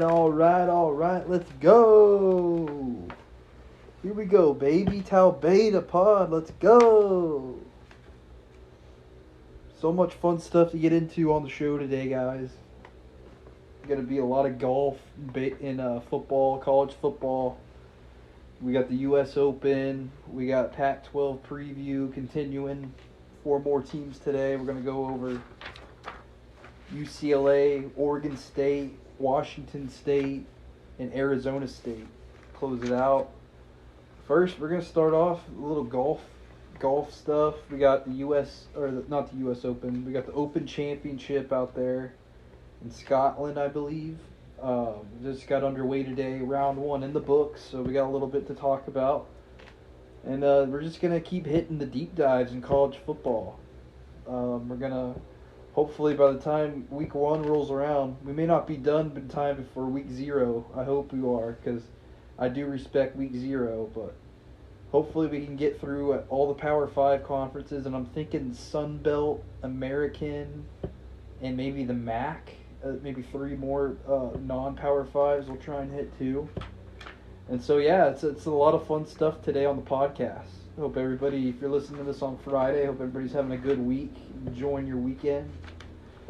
all right, let's go. Here we go, baby. Tau Beta Pod, let's go. So much fun stuff to get into on the show today, guys. Going to be a lot of golf in football, college football. We got the U.S. Open. We got Pac-12 preview continuing. 4 more teams today. We're going to go over UCLA, Oregon State, Washington State, and Arizona State. Close it out. First, we're going to start off a little golf stuff. We got the not the U.S. Open. We got the Open Championship out there in Scotland, I believe. Just got underway today. Round 1 in the books, so we got a little bit to talk about. And we're just going to keep hitting the deep dives in college football. We're going to, hopefully by the time week 1 rolls around, we may not be done in time before week 0. I hope we are, because I do respect week 0, but hopefully we can get through all the Power 5 conferences, and I'm thinking Sun Belt, American, and maybe the MAC. Maybe 3 more non-Power 5s we'll try and hit too. And so, yeah, it's a lot of fun stuff today on the podcast. I hope everybody, if you're listening to this on Friday, I hope everybody's having a good week, enjoying your weekend.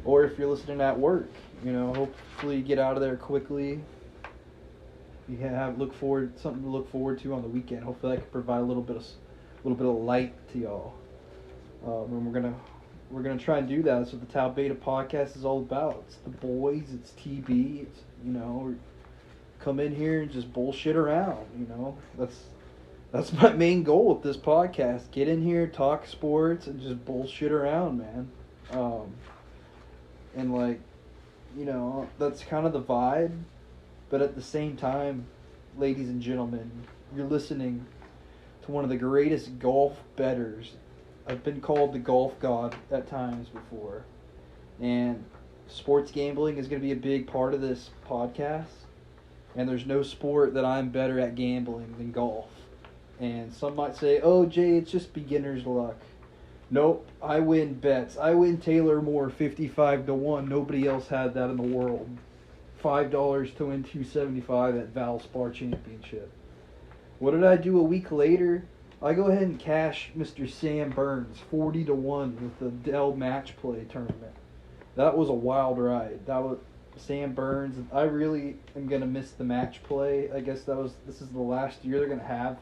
Or if you're listening at work, hopefully you get out of there quickly. You have something to look forward to on the weekend. Hopefully I can provide a little bit of light to y'all. And we're gonna try and do that. That's what the Tau Beta podcast is all about. It's the boys. It's TB. It's come in here and just bullshit around. That's my main goal with this podcast. Get in here, talk sports, and just bullshit around, man. That's kind of the vibe. But at the same time, ladies and gentlemen, you're listening to one of the greatest golf bettors. I've been called the golf god at times before. And sports gambling is going to be a big part of this podcast. And there's no sport that I'm better at gambling than golf. And some might say, oh, Jay, it's just beginner's luck. Nope, I win bets. I win Taylor Moore 55-1. Nobody else had that in the world. $5 to win $275 at Valspar Championship. What did I do a week later? I go ahead and cash Mr. Sam Burns 40-1 with the Dell Match Play tournament. That was a wild ride. That was Sam Burns. I really am gonna miss the Match Play. I guess this is the last year they're gonna have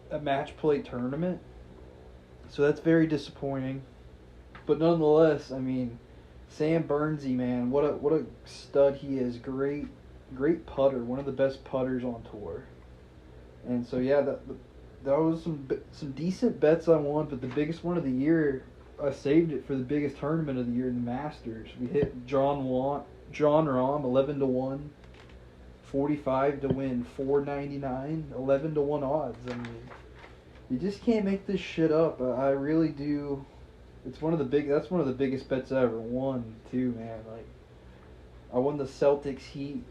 a Match Play tournament. So that's very disappointing. But nonetheless, Sam Burnsy, man, what a stud he is. Great putter. One of the best putters on tour. And so yeah, that was some decent bets I won, but the biggest one of the year, I saved it for the biggest tournament of the year, the Masters. We hit John Rahm 11-1, 45 to win 499, 11-1 odds. You just can't make this shit up. I really do. That's one of the biggest bets I ever won too, man. I won the Celtics Heat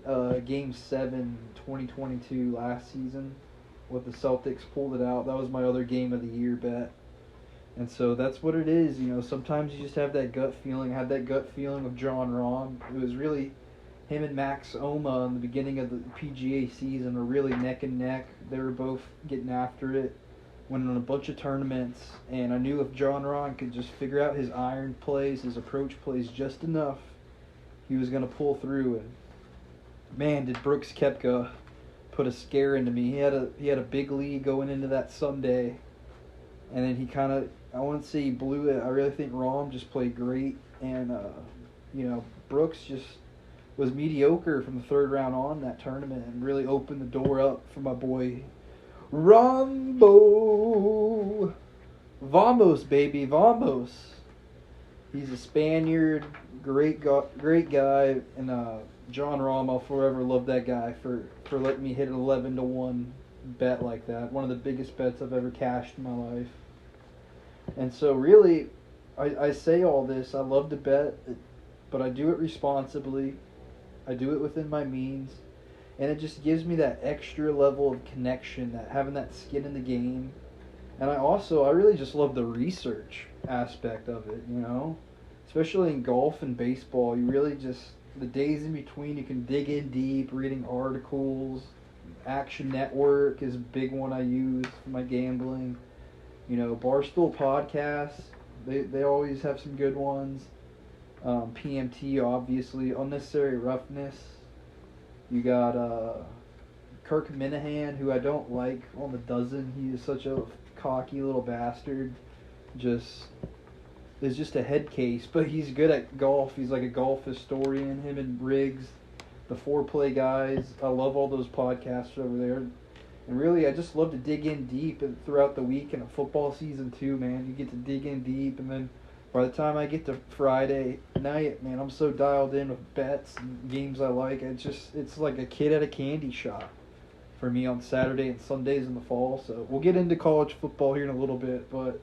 Game 7 2022 last season. With the Celtics pulled it out. That was my other game of the year bet. And so that's what it is. Sometimes you just have that gut feeling. I had that gut feeling with John Rahm. It was really him and Max Homa in the beginning of the PGA season were really neck and neck. They were both getting after it, winning on a bunch of tournaments. And I knew if John Rahm could just figure out his iron plays, his approach plays just enough, he was going to pull through. And man, did Brooks Koepka put a scare into me. He had a big lead going into that Sunday, and then I wouldn't say he blew it. I really think Rahm just played great, and Brooks just was mediocre from the 3rd round on that tournament, and really opened the door up for my boy Rambo. Vamos, baby, vamos. He's a Spaniard, great guy, and John Rahm, I'll forever love that guy for letting me hit an 11-1 bet like that. One of the biggest bets I've ever cashed in my life. And so really, I say all this. I love to bet, but I do it responsibly. I do it within my means. And it just gives me that extra level of connection, that having that skin in the game. And I really just love the research aspect of it, Especially in golf and baseball, you really just the days in between, you can dig in deep, reading articles. Action Network is a big one I use for my gambling. You know, Barstool podcasts, they always have some good ones. PMT, obviously. Unnecessary Roughness. You got Kirk Minahan, who I don't like on the dozen. He is such a cocky little bastard. Is just a head case, but he's good at golf. He's like a golf historian. Him and Riggs, the foreplay guys. I love all those podcasts over there. And really, I just love to dig in deep throughout the week in a football season too, man. You get to dig in deep, and then by the time I get to Friday night, man, I'm so dialed in with bets and games I like. It's like a kid at a candy shop for me on Saturday and Sundays in the fall. So we'll get into college football here in a little bit, but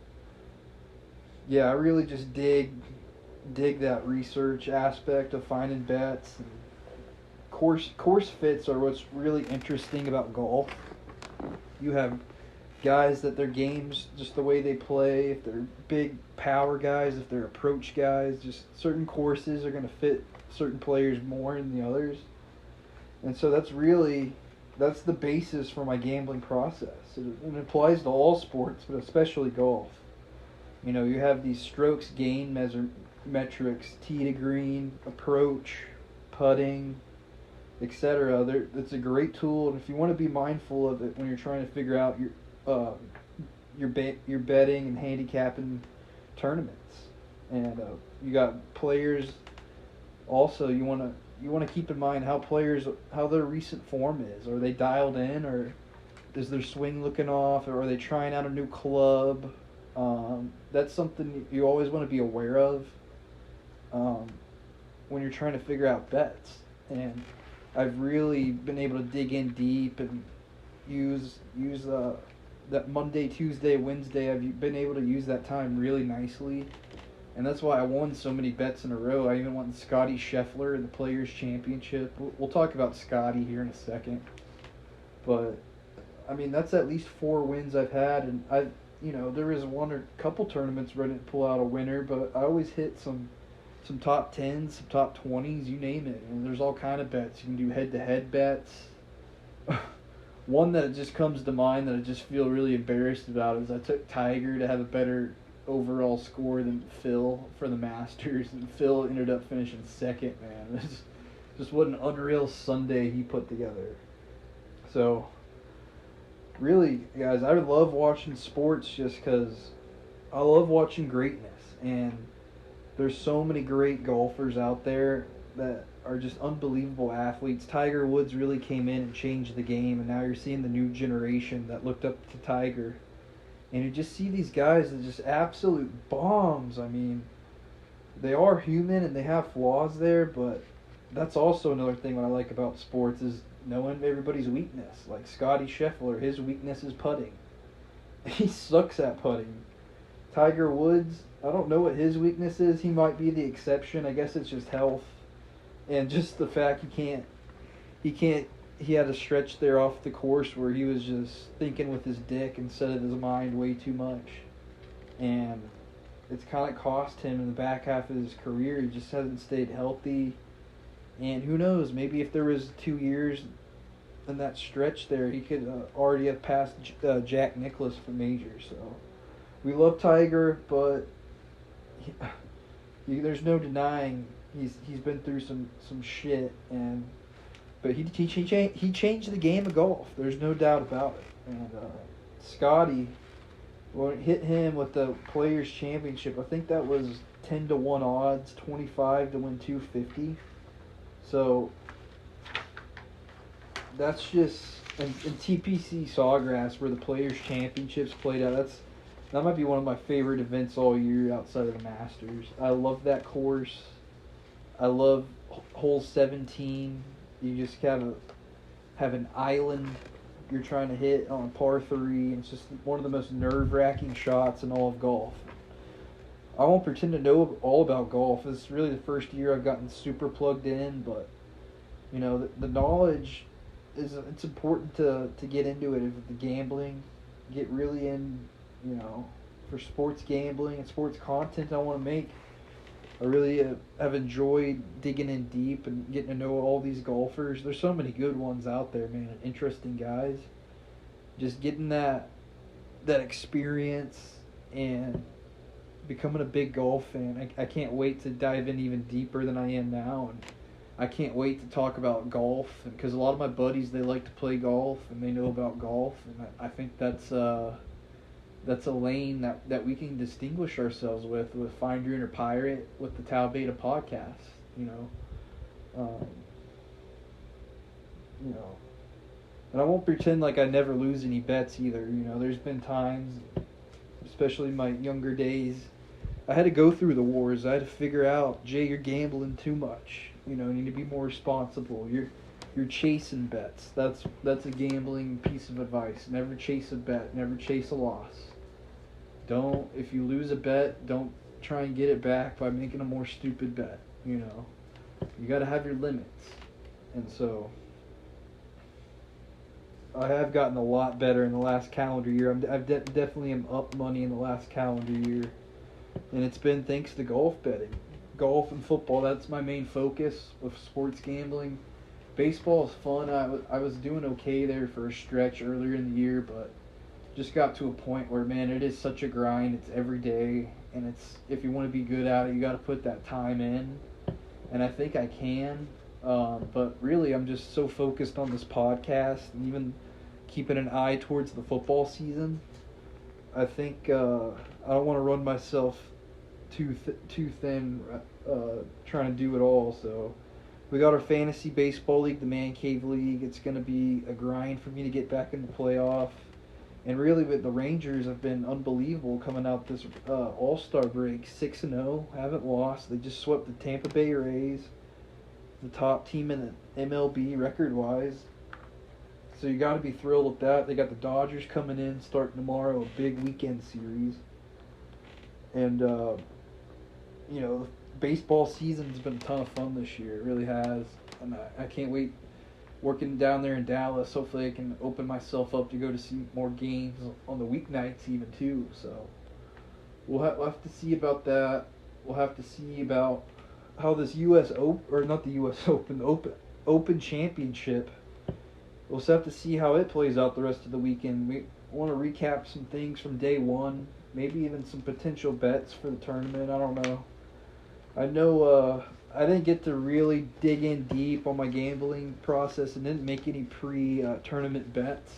yeah, I really just dig that research aspect of finding bets. And course fits are what's really interesting about golf. You have guys that their games, just the way they play, if they're big power guys, if they're approach guys, just certain courses are going to fit certain players more than the others. And so that's the basis for my gambling process. It applies to all sports, but especially golf. You know, you have these strokes gain metrics, tee to green, approach, putting, etc. It's a great tool, and if you want to be mindful of it when you're trying to figure out your betting and handicapping tournaments, and you got players. Also, you want to keep in mind how their recent form is. Are they dialed in, or is their swing looking off, or are they trying out a new club? That's something you always want to be aware of when you're trying to figure out bets. And I've really been able to dig in deep and use that Monday, Tuesday, Wednesday. I've been able to use that time really nicely, and that's why I won so many bets in a row. I even won Scotty Scheffler in the Players Championship. We'll talk about Scotty here in a second, but I mean that's at least 4 wins I've had, and there was one or couple tournaments where I didn't pull out a winner, but I always hit some top 10s, some top 20s, you name it. And there's all kind of bets. You can do head-to-head bets. One that just comes to mind that I just feel really embarrassed about is I took Tiger to have a better overall score than Phil for the Masters, and Phil ended up finishing second, man. This just what an unreal Sunday he put together. So, really, guys, I love watching sports just because I love watching greatness, and there's so many great golfers out there that are just unbelievable athletes. Tiger Woods really came in and changed the game, and now you're seeing the new generation that looked up to Tiger. And you just see these guys that just absolute bombs. I mean, they are human and they have flaws there, but that's also another thing what I like about sports is knowing everybody's weakness. Like Scotty Scheffler, his weakness is putting. He sucks at putting. Tiger Woods, I don't know what his weakness is. He might be the exception. I guess it's just health. And just the fact he had a stretch there off the course where he was just thinking with his dick instead of his mind way too much. And it's kind of cost him in the back half of his career. He just hasn't stayed healthy. And who knows, maybe if there was 2 years in that stretch there, he could already have passed Jack Nicklaus for majors. So we love Tiger, but there's no denying he's been through some shit, but he changed the game of golf. There's no doubt about it. And Scotty, well, hit him with the Players Championship. I think that was 10-1 odds, 25 to win 250. So that's just in TPC Sawgrass where the Players Championships played out. That might be one of my favorite events all year outside of the Masters. I love that course. I love hole 17. You just have an island you're trying to hit on par 3. It's just one of the most nerve-wracking shots in all of golf. I won't pretend to know all about golf. This is really the first year I've gotten super plugged in, but the knowledge it's important to get into it. If the gambling, get really in, for sports gambling and sports content I want to make. I really have enjoyed digging in deep and getting to know all these golfers. There's so many good ones out there, man. Interesting guys. Just getting that experience and becoming a big golf fan. I can't wait to dive in even deeper than I am now, and I can't wait to talk about golf because a lot of my buddies, they like to play golf and they know about golf, and I think that's a lane that we can distinguish ourselves with Find Your Inner Pirate, with the Tau Beta podcast. You know, you know, and I won't pretend like I never lose any bets either. You know, there's been times, especially in my younger days, I had to go through the wars. I had to figure out, Jay, you're gambling too much. You know, you need to be more responsible. You're chasing bets. That's a gambling piece of advice. Never chase a bet. Never chase a loss. If you lose a bet, don't try and get it back by making a more stupid bet. You know, you got to have your limits. And so I have gotten a lot better in the last calendar year. I've definitely am up money in the last calendar year, and it's been thanks to golf betting. Golf and football, that's my main focus with sports gambling. Baseball is fun. I was doing okay there for a stretch earlier in the year, but just got to a point where, man, it is such a grind. It's every day, and it's, if you want to be good at it, you got to put that time in, and I think I can. But really, I'm just so focused on this podcast and even keeping an eye towards the football season. I think I don't want to run myself too thin trying to do it all. So we got our fantasy baseball league, the Man Cave League. It's going to be a grind for me to get back in the playoff. And really, with the Rangers have been unbelievable coming out this All-Star break. 6-0, haven't lost. They just swept the Tampa Bay Rays, the top team in the MLB record-wise. So you got to be thrilled with that. They got the Dodgers coming in starting tomorrow, a big weekend series. And, you know, baseball season's been a ton of fun this year. It really has. And I can't wait working down there in Dallas. Hopefully I can open myself up to go to see more games on the weeknights even too. So we'll have to see about that. We'll have to see about how this U.S. Open, or not the U.S. Open, the Open Championship. We'll just have to see how it plays out the rest of the weekend. We want to recap some things from day one, maybe even some potential bets for the tournament. I don't know. I know I didn't get to really dig in deep on my gambling process and didn't make any pre-tournament bets.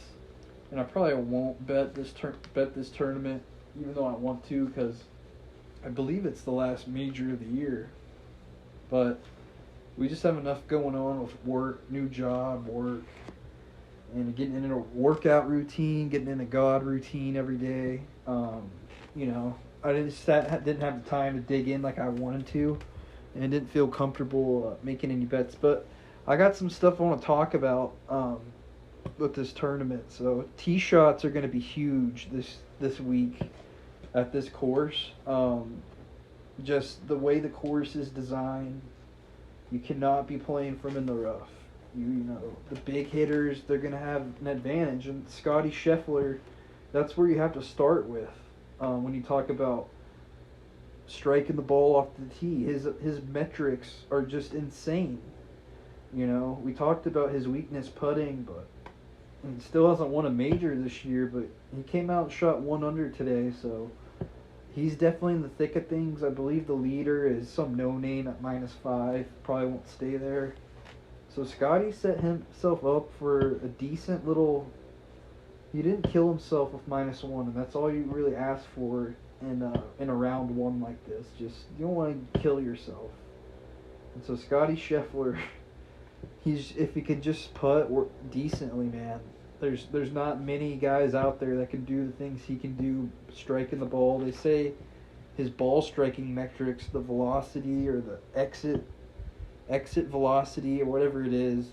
And I probably won't bet this tournament, even though I want to, because I believe it's the last major of the year. But we just have enough going on with work, new job, and getting into a workout routine, getting in a God routine every day. You know, I didn't have the time to dig in like I wanted to, and didn't feel comfortable making any bets. But I got some stuff I want to talk about with this tournament. So tee shots are going to be huge this week at this course. Just the way the course is designed, you cannot be playing from in the rough. You know, the big hitters, they're going to have an advantage. And Scotty Scheffler, that's where you have to start with when you talk about striking the ball off the tee. His metrics are just insane. You know, we talked about his weakness putting, but he still hasn't won a major this year, but he came out and shot 1 under today, so he's definitely in the thick of things. I believe the leader is some no-name at -5. Probably won't stay there. So Scotty set himself up for a decent little... He didn't kill himself with -1, and that's all you really ask for in a round one like this. Just, you don't want to kill yourself. And so Scotty Scheffler, if he could just putt decently, man. There's not many guys out there that can do the things he can do striking the ball. They say his ball striking metrics, the velocity or the exit velocity or whatever it is,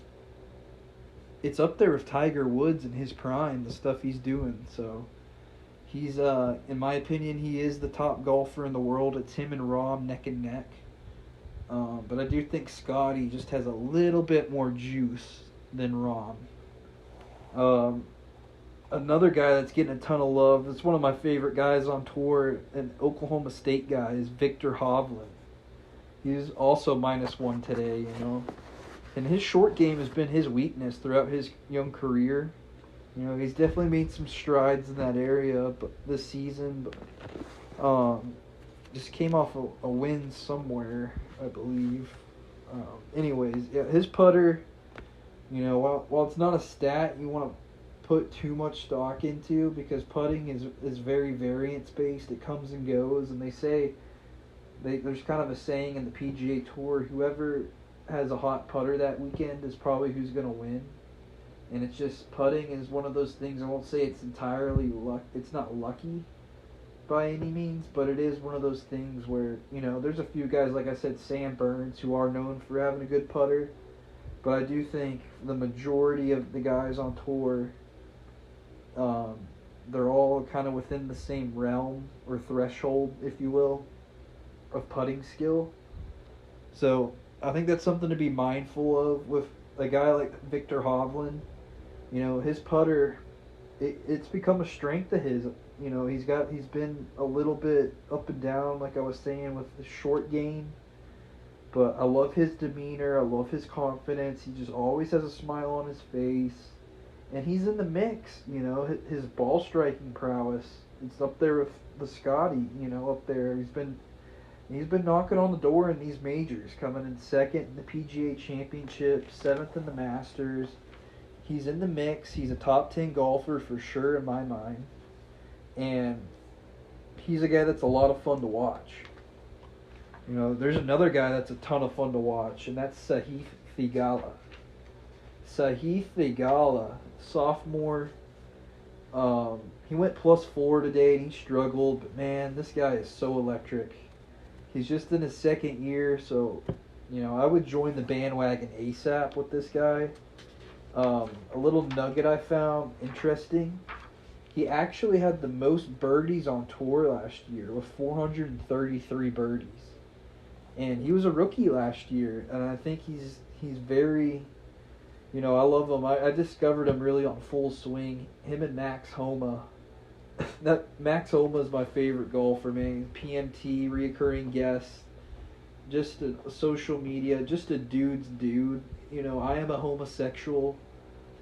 it's up there with Tiger Woods in his prime, the stuff he's doing. So he's, in my opinion, he is the top golfer in the world. It's him and Rahm neck and neck. But I do think Scotty just has a little bit more juice than Rahm. Another guy that's getting a ton of love, it's one of my favorite guys on tour, an Oklahoma State guy, is Victor Hovland. He's also -1 today, you know. And his short game has been his weakness throughout his young career. You know, he's definitely made some strides in that area but this season, but just came off a win somewhere, I believe. Anyways, yeah, his putter, you know, while it's not a stat you want to put too much stock into, because putting is very variance based. It comes and goes, and they say there's kind of a saying in the PGA Tour: whoever has a hot putter that weekend is probably who's going to win. And it's just, putting is one of those things. I won't say it's entirely luck. It's not lucky by any means, but it is one of those things where, you know, there's a few guys, like I said, Sam Burns, who are known for having a good putter. But I do think the majority of the guys on tour, they're all kind of within the same realm or threshold, if you will, of putting skill. So I think that's something to be mindful of with a guy like Victor Hovland. You know, his putter, it's become a strength of his. You know, he's been a little bit up and down, like I was saying, with the short game. But I love his demeanor. I love his confidence. He just always has a smile on his face. And he's in the mix, you know. His ball striking prowess, it's up there with the Scotty, you know, up there. He's been knocking on the door in these majors, coming in second in the PGA Championship, 7th in the Masters. He's in the mix. He's a top 10 golfer for sure in my mind. And he's a guy that's a lot of fun to watch. You know, there's another guy that's a ton of fun to watch, and that's Sahith Theegala. Sahith Theegala, sophomore. He went +4 today, and he struggled. But, man, this guy is so electric. He's just in his second year, so, you know, I would join the bandwagon ASAP with this guy. A little nugget I found interesting. He actually had the most birdies on tour last year with 433 birdies. And he was a rookie last year, and I think he's very, you know, I love him. I discovered him really on Full Swing. Him and Max Homa. Max Homa is my favorite golfer, man. PMT, reoccurring guest, just a social media, just a dude's dude. You know, I am a homosexual.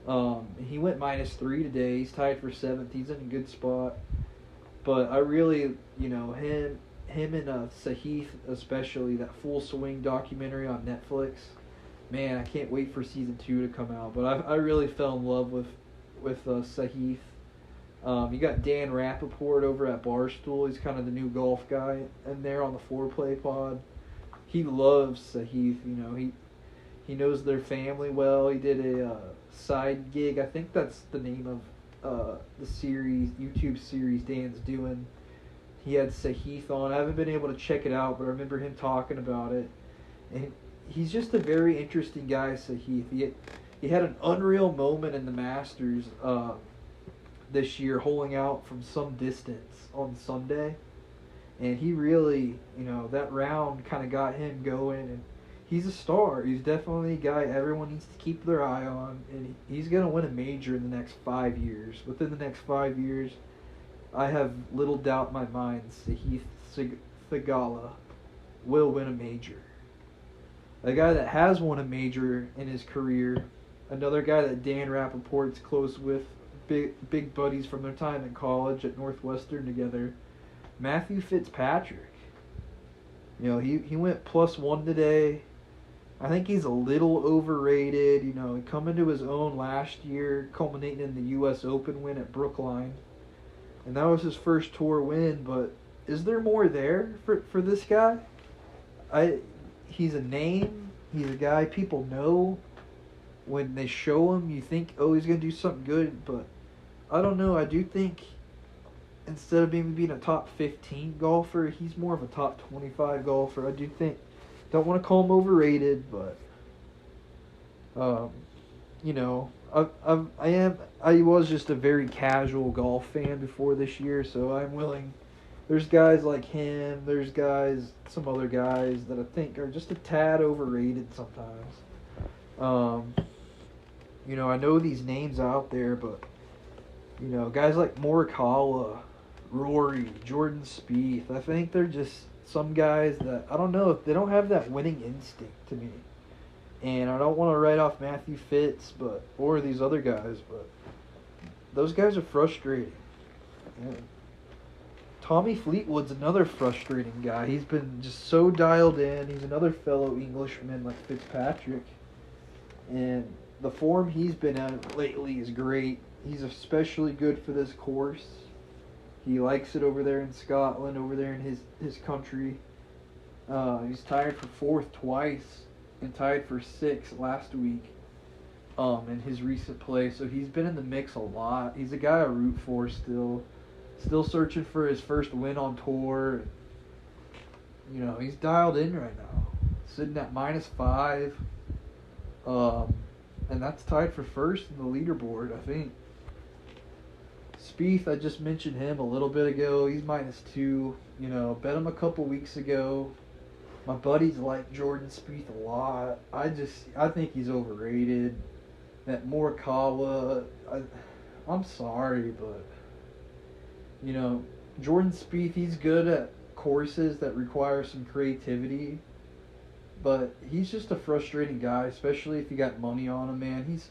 He went -3 today. He's tied for 7th. He's in a good spot. But I really, you know, him and Sahith, especially, that Full Swing documentary on Netflix. Man, I can't wait for season 2 to come out. But I really fell in love with Sahith. You got Dan Rappaport over at Barstool. He's kind of the new golf guy in there on the Foreplay pod. He loves Sahith. You know, he knows their family well. He did a side gig. I think that's the name of the series, YouTube series Dan's doing. He had Sahith on. I haven't been able to check it out, but I remember him talking about it. And he's just a very interesting guy, Sahith. He had an unreal moment in the Masters this year, holing out from some distance on Sunday. And he really, you know, that round kind of got him going. And he's a star. He's definitely a guy everyone needs to keep their eye on. And he's going to win a major in the next 5 years. Within the next 5 years, I have little doubt in my mind Sahith Theegala will win a major. A guy that has won a major in his career, another guy that Dan Rappaport's close with, big buddies from their time in college at Northwestern together, Matthew Fitzpatrick. You know, he went +1 today. I think he's a little overrated. You know, coming to his own last year, culminating in the U.S. Open win at Brookline. And that was his first tour win, but is there more there for this guy? He's a name. He's a guy people know. When they show him, you think, oh, he's going to do something good, but I don't know. I do think instead of being a top 15 golfer, he's more of a top 25 golfer. I do think, don't want to call him overrated, but you know, I was just a very casual golf fan before this year, so I'm willing. There's guys like him. There's some other guys that I think are just a tad overrated sometimes. You know, I know these names out there, but you know, guys like Morikawa, Rory, Jordan Spieth, I think they're just some guys that I don't know if they don't have that winning instinct to me. And I don't want to write off Matthew Fitz, or these other guys, but those guys are frustrating. Yeah. Tommy Fleetwood's another frustrating guy. He's been just so dialed in. He's another fellow Englishman like Fitzpatrick. And the form he's been at lately is great. He's especially good for this course. He likes it over there in Scotland, over there in his country. He's tied for fourth twice and tied for sixth last week in his recent play. So he's been in the mix a lot. He's a guy I root for still. Still searching for his first win on tour. You know, he's dialed in right now. Sitting at -5. And that's tied for first in the leaderboard, I think. Spieth, I just mentioned him a little bit ago. He's -2. You know, bet him a couple weeks ago. My buddies like Jordan Spieth a lot. I think he's overrated. That Morikawa, I'm sorry, but you know, Jordan Spieth, he's good at courses that require some creativity, but he's just a frustrating guy, especially if you got money on him, man.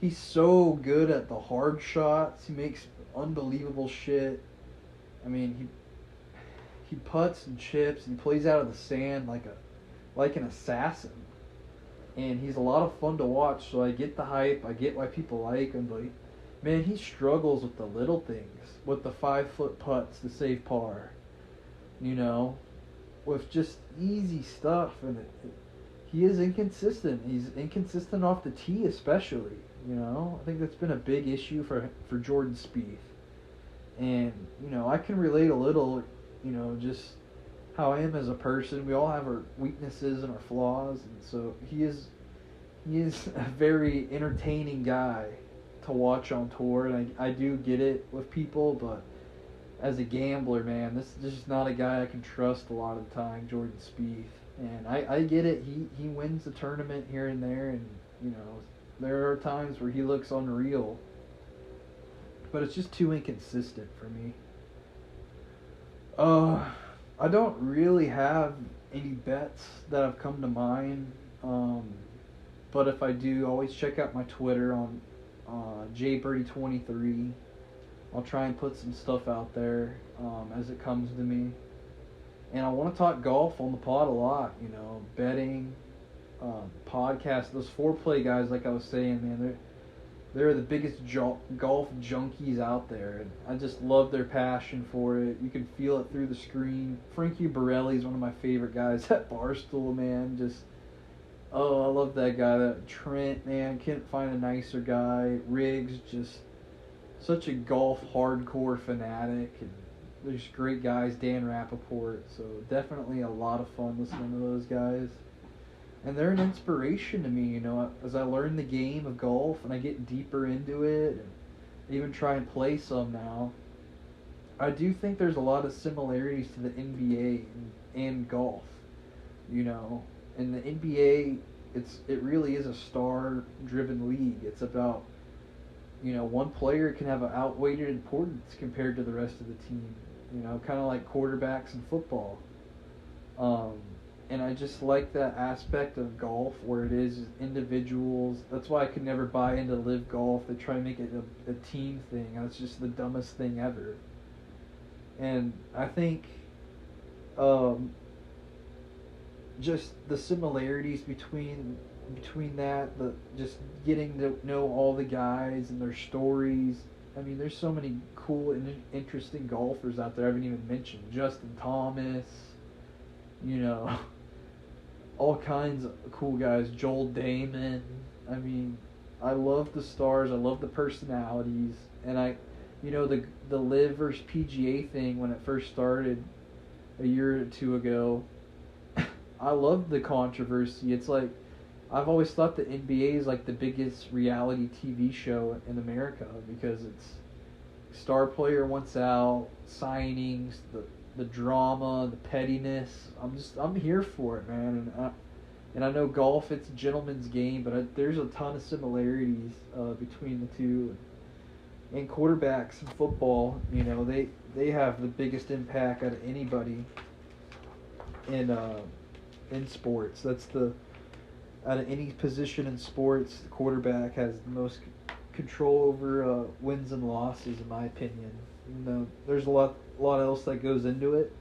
He's so good at the hard shots. He makes unbelievable shit. I mean, he putts and chips and he plays out of the sand like an assassin. And he's a lot of fun to watch, so I get the hype. I get why people like him, but man, he struggles with the little things, with the 5-foot putts to save par, you know, with just easy stuff. And he is inconsistent. He's inconsistent off the tee especially, you know. I think that's been a big issue for Jordan Spieth. And, you know, I can relate a little, you know, just how I am as a person. We all have our weaknesses and our flaws, and so he is a very entertaining guy to watch on tour, and I do get it with people, but as a gambler, man, this is just not a guy I can trust a lot of the time, Jordan Spieth. And I get it, he wins the tournament here and there, and you know, there are times where he looks unreal, but it's just too inconsistent for me. I don't really have any bets that have come to mind, but if I do, always check out my Twitter on jbirdie23. I'll try and put some stuff out there as it comes to me. And I want to talk golf on the pod a lot, you know, betting, podcasts. Those foreplay guys, like I was saying, man, they're the biggest golf junkies out there. And I just love their passion for it. You can feel it through the screen. Frankie Borelli is one of my favorite guys at Barstool, man. I love that guy. That Trent, man, can't find a nicer guy. Riggs, just such a golf hardcore fanatic. And there's great guys, Dan Rappaport. So definitely a lot of fun listening to those guys. And they're an inspiration to me, you know, as I learn the game of golf and I get deeper into it and even try and play some now. I do think there's a lot of similarities to the NBA and golf, you know. In the NBA, it really is a star-driven league. It's about, you know, one player can have an outweighed importance compared to the rest of the team. You know, kind of like quarterbacks in football. And I just like that aspect of golf where it is individuals. That's why I could never buy into live golf. They try to make it a team thing. That's just the dumbest thing ever. And I think just the similarities between that, just getting to know all the guys and their stories. I mean, there's so many cool and interesting golfers out there I haven't even mentioned. Justin Thomas, you know, all kinds of cool guys. Joel Damon. I mean, I love the stars. I love the personalities. And you know, the LIV versus PGA thing when it first started a year or two ago, I loved the controversy. It's like, I've always thought the NBA is like the biggest reality TV show in America because it's star player wants out, signings, the drama, the pettiness. I'm here for it, man. And I know golf, it's a gentleman's game, but there's a ton of similarities between the two. And quarterbacks in football, you know, they have the biggest impact out of anybody. in sports. That's the out of any position in sports, the quarterback has the most control over wins and losses, in my opinion. Even though there's a lot else that goes into it.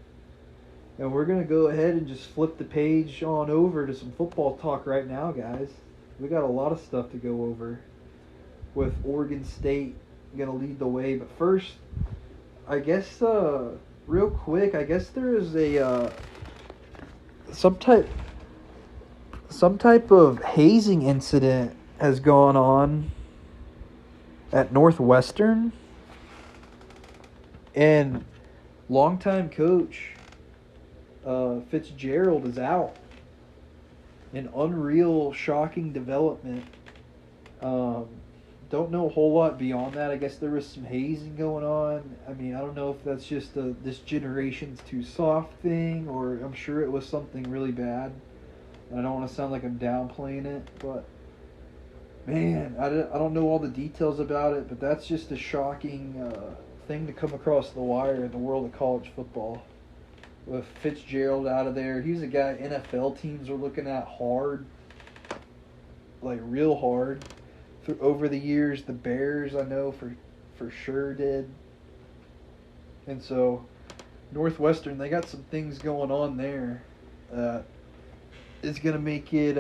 And we're gonna go ahead and just flip the page on over to some football talk right now, guys. We got a lot of stuff to go over, with Oregon State gonna lead the way. But first, I guess real quick, I guess there is a some type of hazing incident has gone on at Northwestern, and longtime coach Fitzgerald is out. An unreal, shocking development. Don't know a whole lot beyond that. I guess there was some hazing going on. I mean, I don't know if that's just this generation's too soft thing, or I'm sure it was something really bad. And I don't want to sound like I'm downplaying it, but man, I don't know all the details about it, but that's just a shocking thing to come across the wire in the world of college football. With Fitzgerald out of there, he's a guy NFL teams are looking at hard, like real hard. Over the years, the Bears, I know for sure did. And so, Northwestern, they got some things going on there that is going to make it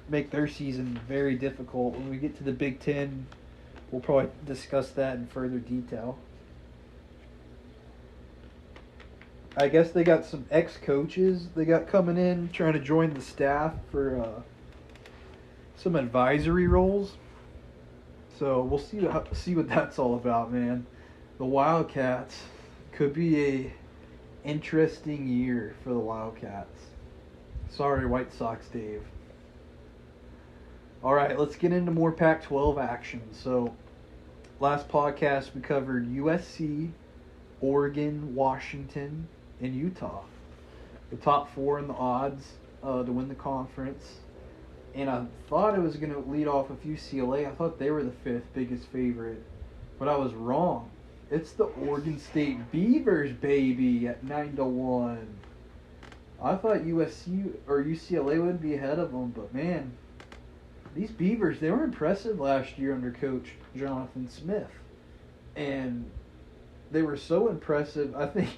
make their season very difficult. When we get to the Big Ten, we'll probably discuss that in further detail. I guess they got some ex-coaches they got coming in, trying to join the staff for some advisory roles. So we'll see what that's all about, man. The Wildcats could be a interesting year for the Wildcats. Sorry, White Sox Dave. All right, let's get into more Pac-12 action. So last podcast we covered USC, Oregon, Washington, and Utah. The top four in the odds to win the conference. And I thought it was going to lead off with UCLA. I thought they were the fifth biggest favorite. But I was wrong. It's the Oregon State Beavers, baby, at 9-1. I thought USC or UCLA would be ahead of them. But, man, these Beavers, they were impressive last year under Coach Jonathan Smith. And they were so impressive. I think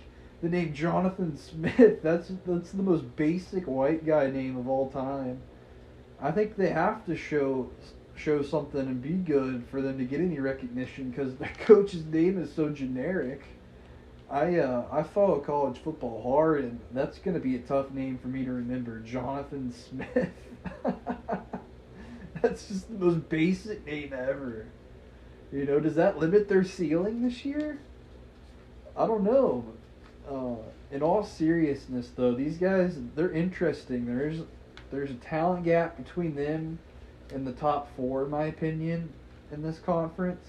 the name Jonathan Smith, that's the most basic white guy name of all time. I think they have to show something and be good for them to get any recognition, because their coach's name is so generic. I follow college football hard, and that's going to be a tough name for me to remember. Jonathan Smith. That's just the most basic name ever. You know, does that limit their ceiling this year? I don't know. In all seriousness, though, these guys, they're interesting. There's a talent gap between them and the top four, in my opinion, in this conference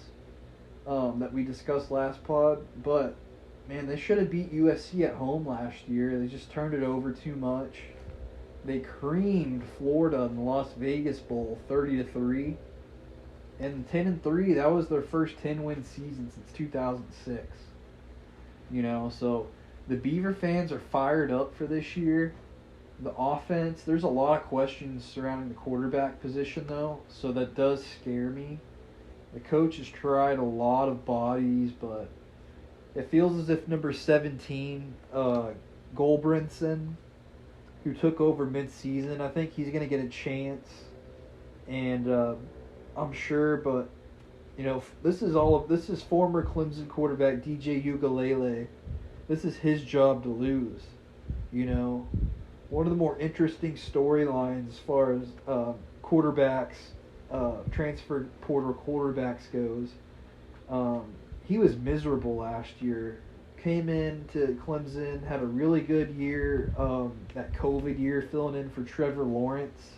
that we discussed last pod. But, man, they should have beat USC at home last year. They just turned it over too much. They creamed Florida in the Las Vegas Bowl 30-3. And 10-3, that was their first 10-win season since 2006. You know, so the Beaver fans are fired up for this year. The offense, there's a lot of questions surrounding the quarterback position, though, so that does scare me. The coach has tried a lot of bodies, but it feels as if number 17, Goldbrinson, who took over mid-season, I think he's going to get a chance, and I'm sure, but, you know, this is former Clemson quarterback DJ Uiagalelei. This is his job to lose, you know. One of the more interesting storylines as far as quarterbacks, transfer portal quarterbacks goes. He was miserable last year. Came into Clemson, had a really good year. That COVID year, filling in for Trevor Lawrence.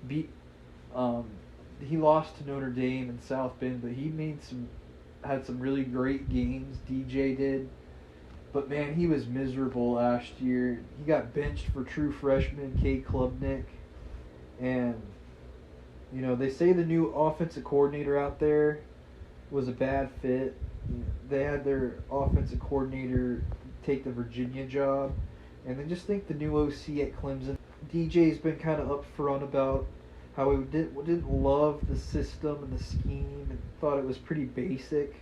He lost to Notre Dame in South Bend, but he had some really great games. DJ did. But, man, he was miserable last year. He got benched for true freshman Cade Klubnik. And, you know, they say the new offensive coordinator out there was a bad fit. They had their offensive coordinator take the Virginia job. And then just think the new OC at Clemson. DJ's been kind of upfront about how he didn't love the system and the scheme and thought it was pretty basic.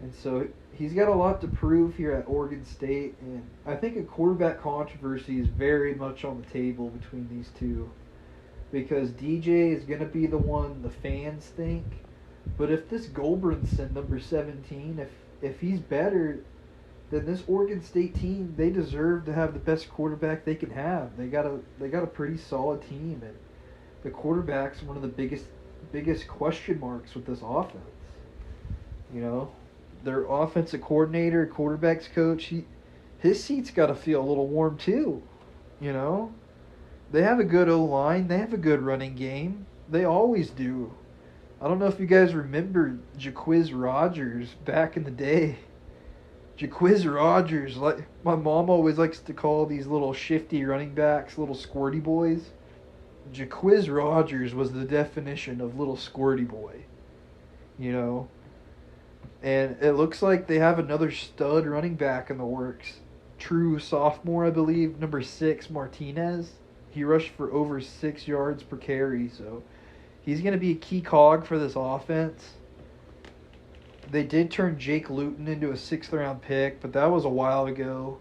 And so he's got a lot to prove here at Oregon State. And I think a quarterback controversy is very much on the table between these two. Because DJ is going to be the one the fans think. But if this Goldbrinson, number 17, if he's better than this Oregon State team, they deserve to have the best quarterback they can have. They got a pretty solid team, and the quarterback's one of the biggest question marks with this offense. You know, their offensive coordinator, quarterback's coach, his seat's got to feel a little warm too. You know, they have a good O-line, they have a good running game. They always do. I don't know if you guys remember Jacquizz Rodgers back in the day. Jacquizz Rodgers, like my mom always likes to call these little shifty running backs, little squirty boys. Jacquizz Rodgers was the definition of little squirty boy. You know? And it looks like they have another stud running back in the works. True sophomore, I believe, number 6, Martinez. He rushed for over 6 yards per carry, so he's going to be a key cog for this offense. They did turn Jake Luton into a 6th-round pick, but that was a while ago.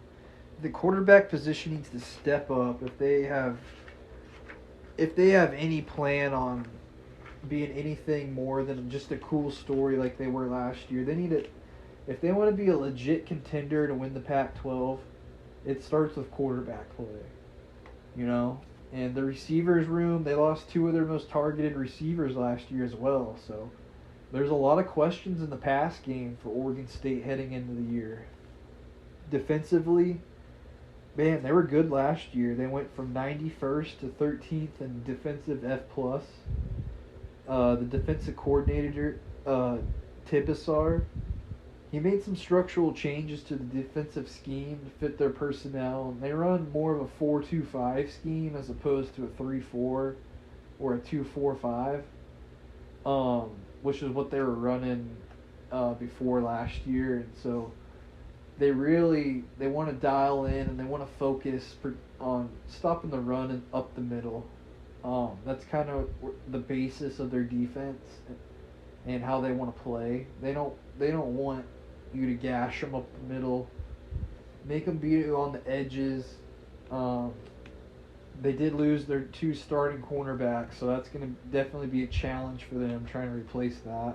The quarterback position needs to step up if they have any plan on being anything more than just a cool story like they were last year. If they want to be a legit contender to win the Pac-12, it starts with quarterback play. You know? And the receivers room, they lost 2 of their most targeted receivers last year as well. So there's a lot of questions in the pass game for Oregon State heading into the year. Defensively, man, they were good last year. They went from 91st to 13th in defensive F+. The defensive coordinator, Tibesar, he made some structural changes to the defensive scheme to fit their personnel. And they run more of a 4-2-5 scheme as opposed to a 3-4 or a 2-4-5, which is what they were running before last year. And so they want to dial in and they want to focus on stopping the run and up the middle. That's kind of the basis of their defense and how they want to play. They don't want you to gash them up the middle, make them be on the edges. They did lose their 2 starting cornerbacks, so that's going to definitely be a challenge for them trying to replace that.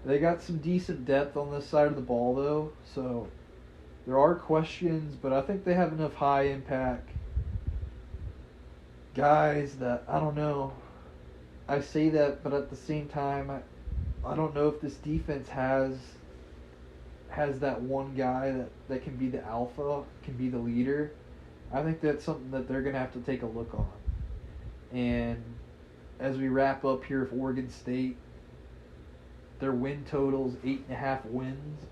They got some decent depth on this side of the ball, though, so there are questions, but I think they have enough high-impact guys that, I don't know. I say that, but at the same time, I don't know if this defense has that one guy that can be the alpha, can be the leader. I think that's something that they're going to have to take a look on. And as we wrap up here with Oregon State, their win total's 8.5 wins.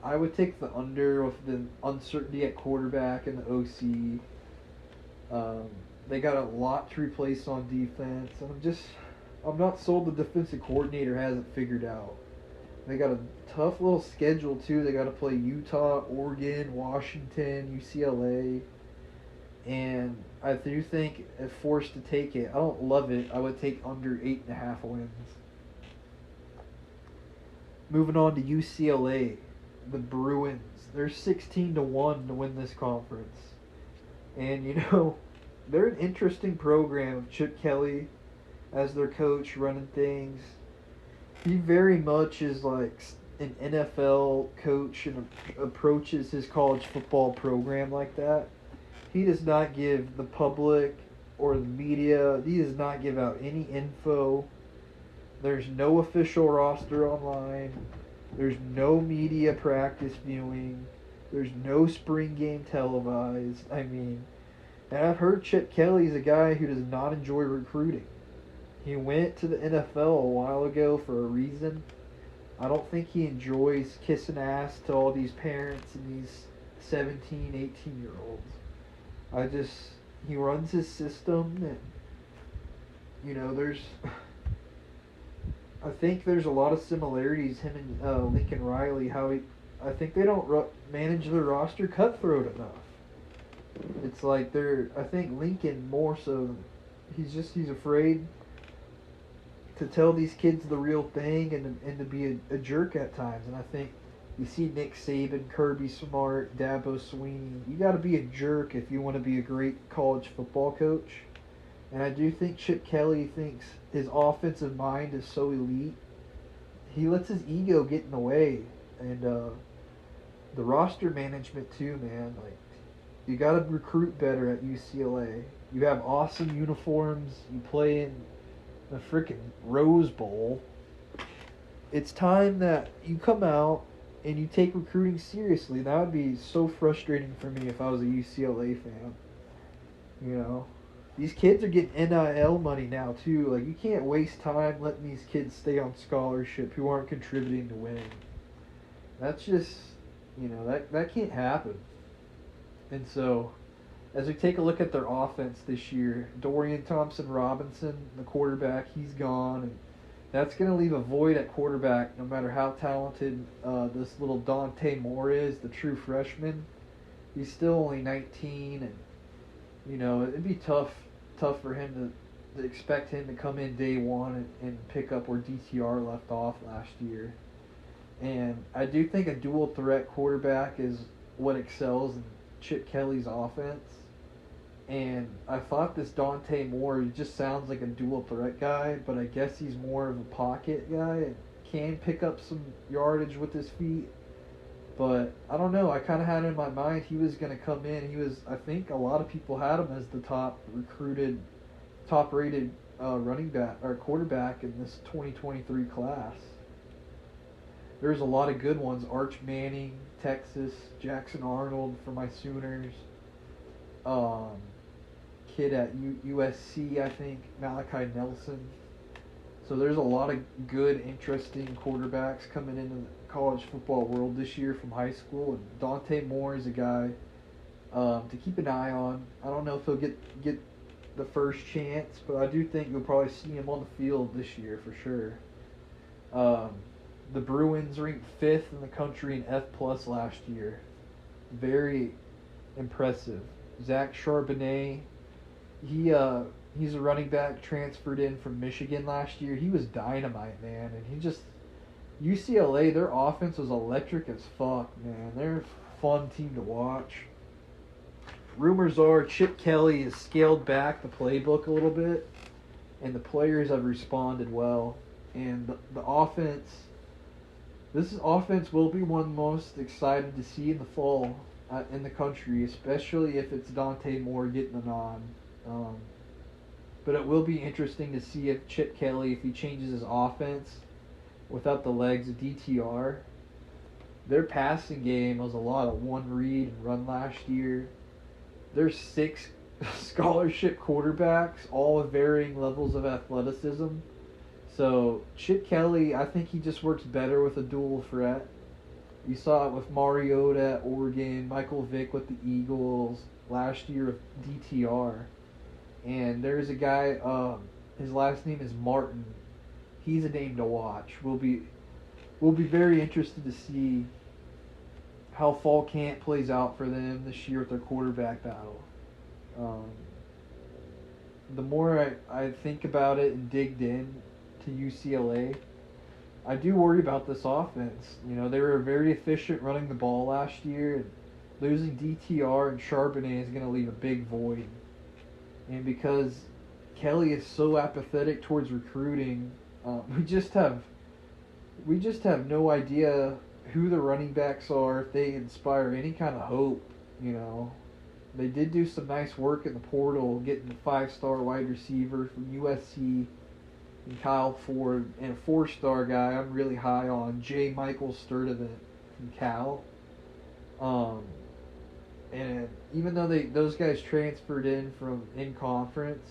I would take the under with the uncertainty at quarterback and the OC. They got a lot to replace on defense. And I'm not sold the defensive coordinator hasn't figured out. They got a tough little schedule, too. They got to play Utah, Oregon, Washington, UCLA. And I do think, if forced to take it, I don't love it. I would take under 8.5 wins. Moving on to UCLA, the Bruins. They're 16-1 to win this conference. And, you know, they're an interesting program of Chip Kelly as their coach running things. He very much is like an NFL coach and approaches his college football program like that. He does not give the public or the media, he does not give out any info. There's no official roster online. There's no media practice viewing. There's no spring game televised. I mean, and I've heard Chip Kelly's a guy who does not enjoy recruiting. He went to the NFL a while ago for a reason. I don't think he enjoys kissing ass to all these parents and these 17, 18-year-olds. He runs his system, and, you know, I think there's a lot of similarities, him and Lincoln Riley, I think they don't manage their roster cutthroat enough. It's like I think Lincoln more so, he's afraid to tell these kids the real thing and to be a jerk at times. And I think you see Nick Saban, Kirby Smart, Dabo Sweeney. You got to be a jerk if you want to be a great college football coach. And I do think Chip Kelly thinks his offensive mind is so elite. He lets his ego get in the way, and the roster management too, man. Like, you got to recruit better at UCLA. You have awesome uniforms. You play in the freaking Rose Bowl. It's time that you come out and you take recruiting seriously. That would be so frustrating for me if I was a UCLA fan. You know, these kids are getting NIL money now too. Like, you can't waste time letting these kids stay on scholarship who aren't contributing to winning. That's just, that can't happen. And so, as we take a look at their offense this year, Dorian Thompson-Robinson, the quarterback, he's gone, and that's going to leave a void at quarterback. No matter how talented this little Dante Moore is, the true freshman, he's still only 19, and it'd be tough for him to expect him to come in day one and pick up where DTR left off last year. And I do think a dual threat quarterback is what excels in Chip Kelly's offense. And I thought this Dante Moore, he just sounds like a dual threat guy, but I guess he's more of a pocket guy and can pick up some yardage with his feet. But I don't know. I kind of had in my mind he was going to come in. I think a lot of people had him as the top rated running back or quarterback in this 2023 class. There's a lot of good ones. Arch Manning, Texas, Jackson Arnold for my Sooners. Kid at USC, I think, Malachi Nelson. So there's a lot of good, interesting quarterbacks coming into the college football world this year from high school. And Dante Moore is a guy to keep an eye on. I don't know if he'll get the first chance, but I do think you'll probably see him on the field this year for sure. The Bruins ranked 5th in the country in F+ last year. Very impressive. Zach Charbonnet, he's a running back transferred in from Michigan last year. He was dynamite, man, and UCLA, their offense was electric as fuck, man. They're a fun team to watch. Rumors are Chip Kelly has scaled back the playbook a little bit, and the players have responded well. And the offense, this offense will be one of the most excited to see in the fall in the country, especially if it's Dante Moore getting the nod. But it will be interesting to see if Chip Kelly, if he changes his offense without the legs of DTR. Their passing game was a lot of one read and run last year. There's 6 scholarship quarterbacks, all with varying levels of athleticism. So Chip Kelly, I think he just works better with a dual threat. You saw it with Mariota at Oregon, Michael Vick with the Eagles, last year with DTR. And there's a guy, his last name is Martin. He's a name to watch. We'll be very interested to see how fall camp plays out for them this year with their quarterback battle. The more I think about it and digged in to UCLA, I do worry about this offense. They were very efficient running the ball last year, and losing DTR and Charbonnet is going to leave a big void. And because Kelly is so apathetic towards recruiting, we just have no idea who the running backs are, if they inspire any kind of hope. They did do some nice work in the portal, getting the 5-star wide receiver from USC and Kyle Ford, and a 4-star guy I'm really high on, J. Michael Sturdivant from Cal. And even though those guys transferred in conference,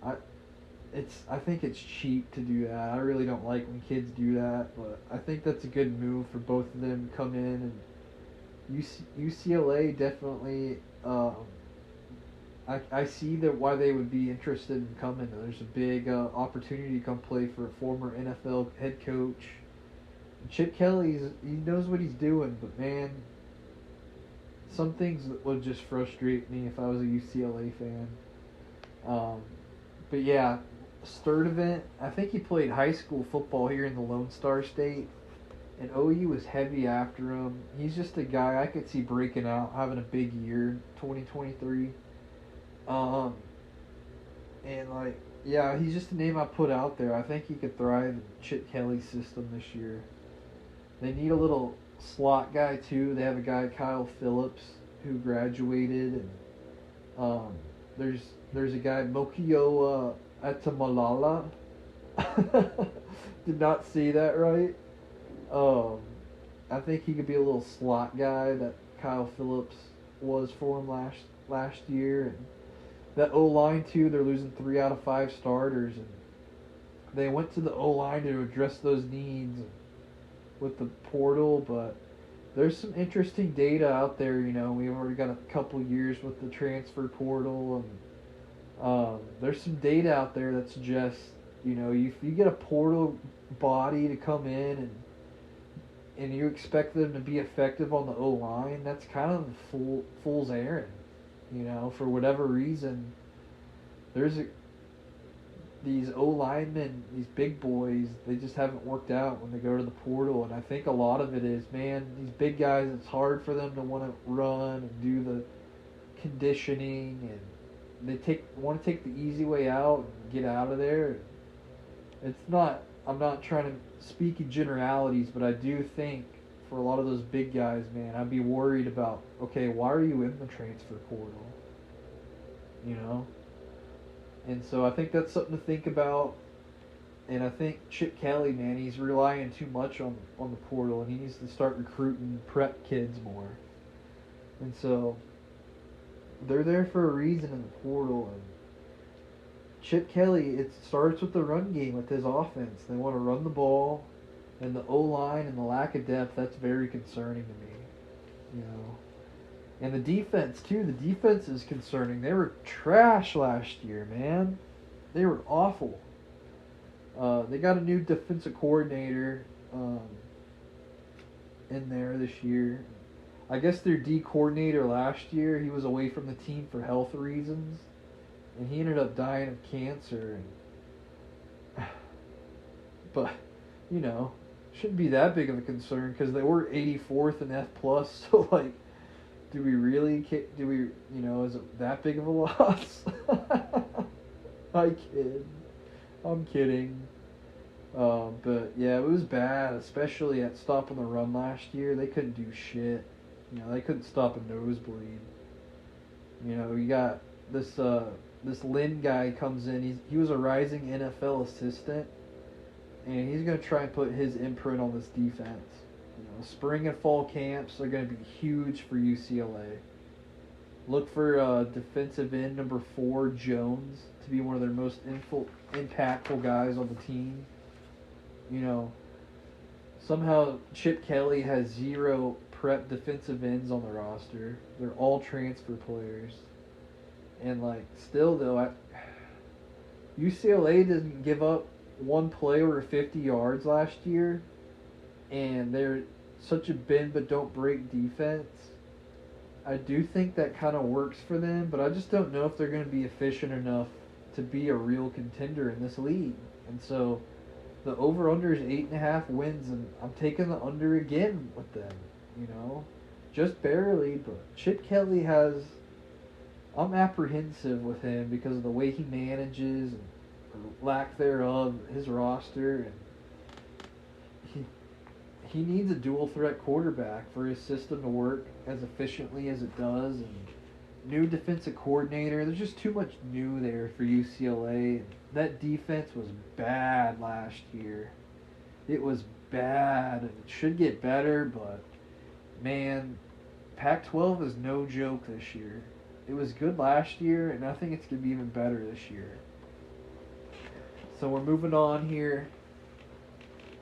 I think it's cheap to do that. I really don't like when kids do that, but I think that's a good move for both of them to come in. And UCLA definitely, I see that why they would be interested in coming. There's a big opportunity to come play for a former NFL head coach. Chip Kelly, he knows what he's doing, but man, some things that would just frustrate me if I was a UCLA fan. Um, but yeah, Sturdivant, I think he played high school football here in the Lone Star State, and OU was heavy after him. He's just a guy I could see breaking out, having a big year, 2023. Um, and like, yeah, he's just a name I put out there. I think he could thrive in Chip Kelly's system this year. They need a little slot guy too. They have a guy, Kyle Phillips, who graduated, and um, there's a guy, Mokio Atamalala. Did not see that right. Um, I think he could be a little slot guy that Kyle Phillips was for him last year. And that O line too, they're losing 3 out of 5 starters, and they went to the O line to address those needs with the portal. But there's some interesting data out there. You know, we've already got a couple years with the transfer portal, and there's some data out there that suggests, you know, if you get a portal body to come in and you expect them to be effective on the O line, that's kind of fool's errand. You know, for whatever reason, these O linemen, these big boys, they just haven't worked out when they go to the portal, and I think a lot of it is, man, these big guys, it's hard for them to want to run and do the conditioning, and they want to take the easy way out and get out of there. It's not. I'm not trying to speak in generalities, but I do think for a lot of those big guys, man, I'd be worried about, okay, why are you in the transfer portal? You know? And so I think that's something to think about. And I think Chip Kelly, man, he's relying too much on the portal, and he needs to start recruiting prep kids more. And so they're there for a reason in the portal. And Chip Kelly, it starts with the run game with his offense. They want to run the ball, and the O-line and the lack of depth, that's very concerning to me. You know. And the defense, too. The defense is concerning. They were trash last year, man. They were awful. They got a new defensive coordinator in there this year. I guess their D coordinator last year, he was away from the team for health reasons, and he ended up dying of cancer. But, you know, shouldn't be that big of a concern because they were 84th in F+, so, like, do we, you know, is it that big of a loss? I kid. I'm kidding. But, yeah, it was bad, especially at stopping the run last year. They couldn't do shit. You know, they couldn't stop a nosebleed. You know, you got this Lynn guy comes in. He was a rising NFL assistant, and he's going to try and put his imprint on this defense. You know, spring and fall camps are going to be huge for UCLA. Look for defensive end number 4, Jones, to be one of their most impactful guys on the team. You know, somehow Chip Kelly has 0 prep defensive ends on the roster. They're all transfer players. And, like, still, though, UCLA didn't give up one play over 50 yards last year, and they're such a bend but don't break defense. I do think that kind of works for them, but I just don't know if they're going to be efficient enough to be a real contender in this league. And so the over-under is 8.5 wins, and I'm taking the under again with them, you know. Just barely, but Chip Kelly has... I'm apprehensive with him because of the way he manages, or lack thereof, his roster, and he needs a dual threat quarterback for his system to work as efficiently as it does. And new defensive coordinator, there's just too much new there for UCLA. And that defense was bad last year. It was bad, and it should get better, but man, Pac-12 is no joke this year. It was good last year, and I think it's going to be even better this year. So we're moving on here.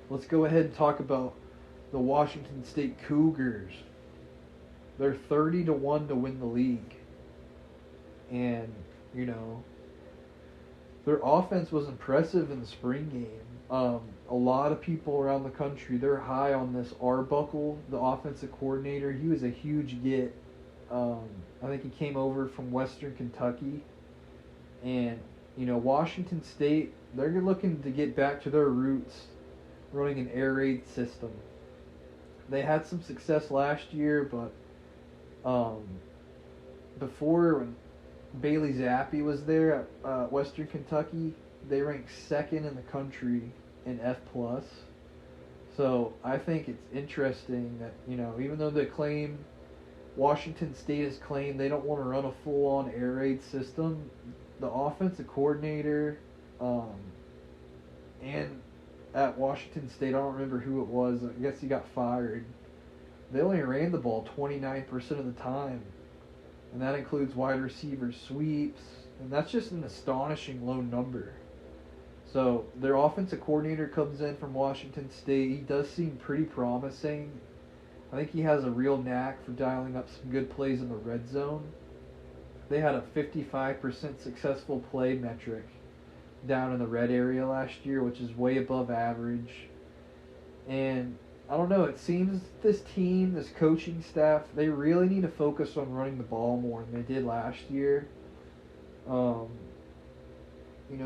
Let's go ahead and talk about the Washington State Cougars. They're 30-1 to win the league. And, you know, their offense was impressive in the spring game. A lot of people around the country, they're high on this Arbuckle, the offensive coordinator. He was a huge get. I think he came over from Western Kentucky, and Washington State, they're looking to get back to their roots, running an air raid system. They had some success last year, but before when Bailey Zappi was there at Western Kentucky, they ranked second in the country in F plus. So I think it's interesting that even though they claim Washington State has claimed they don't want to run a full-on air raid system, the offensive coordinator and at Washington State, I don't remember who it was. I guess he got fired. They only ran the ball 29% of the time, and that includes wide receiver sweeps, and that's just an astonishing low number. So their offensive coordinator comes in from Washington State. He does seem pretty promising. I think he has a real knack for dialing up some good plays in the red zone. They had a 55% successful play metric down in the red area last year, which is way above average. And I don't know, it seems this team, this coaching staff, they really need to focus on running the ball more than they did last year.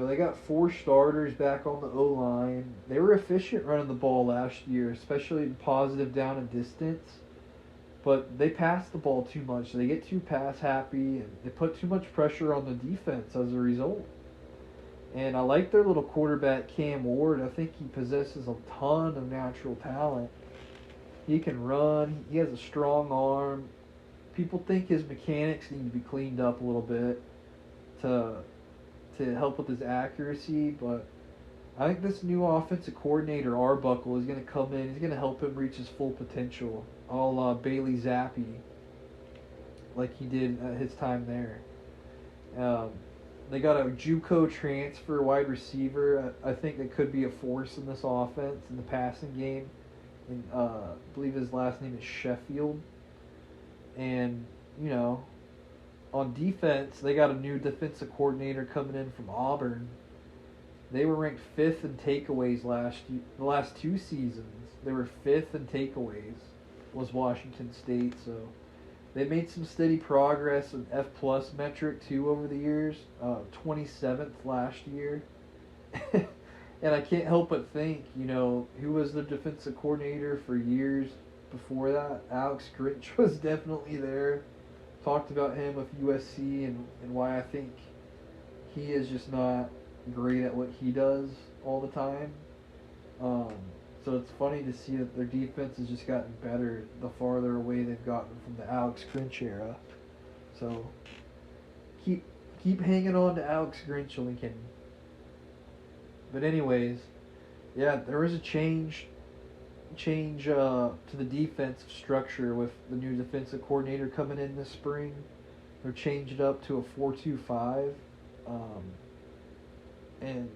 They got 4 starters back on the O-line. They were efficient running the ball last year, especially in positive down and distance. But they pass the ball too much. They get too pass happy, and they put too much pressure on the defense as a result. And I like their little quarterback, Cam Ward. I think he possesses a ton of natural talent. He can run. He has a strong arm. People think his mechanics need to be cleaned up a little bit to help with his accuracy, but I think this new offensive coordinator, Arbuckle, is going to come in. He's going to help him reach his full potential, a la Bailey Zappi, like he did at his time there. They got a JUCO transfer wide receiver. I think that could be a force in this offense in the passing game. And, I believe his last name is Sheffield. And, on defense, they got a new defensive coordinator coming in from Auburn. They were ranked 5th in takeaways the last 2 seasons. They were 5th in takeaways, was Washington State. So they made some steady progress in F plus metric too over the years. 27th last year. And I can't help but think, who was the defensive coordinator for years before that? Alex Grinch was definitely there. Talked about him with USC and why I think he is just not great at what he does all the time. So it's funny to see that their defense has just gotten better the farther away they've gotten from the Alex Grinch era. So keep hanging on to Alex Grinch, Lincoln. But anyways, yeah, there was a change to the defensive structure with the new defensive coordinator coming in this spring. They're changed up to a 4-2-5, and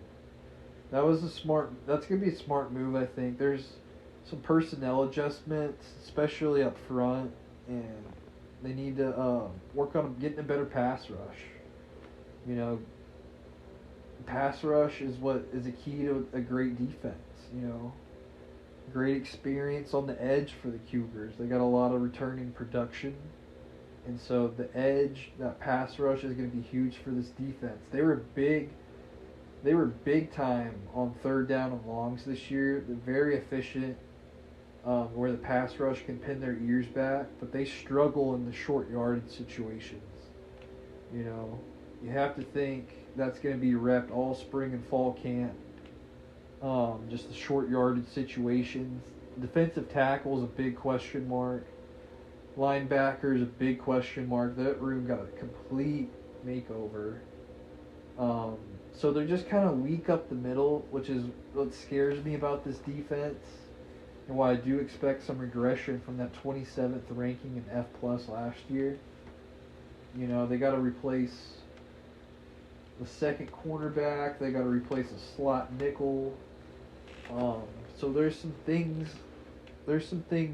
that's going to be a smart move, I think. There's some personnel adjustments, especially up front, and they need to work on getting a better pass rush. Pass rush is what is a key to a great defense. Great experience on the edge for the Cougars. They got a lot of returning production. And so the edge, that pass rush is going to be huge for this defense. They were big time on 3rd down and longs this year. They're very efficient where the pass rush can pin their ears back, but they struggle in the short yardage situations. You have to think that's going to be repped all spring and fall camp. Just the short yardage situations. Defensive tackle is a big question mark. Linebacker is a big question mark. That room got a complete makeover. So they're just kind of weak up the middle, which is what scares me about this defense, and why I do expect some regression from that 27th ranking in F plus last year. They got to replace the second cornerback. They got to replace a slot nickel. So there's some things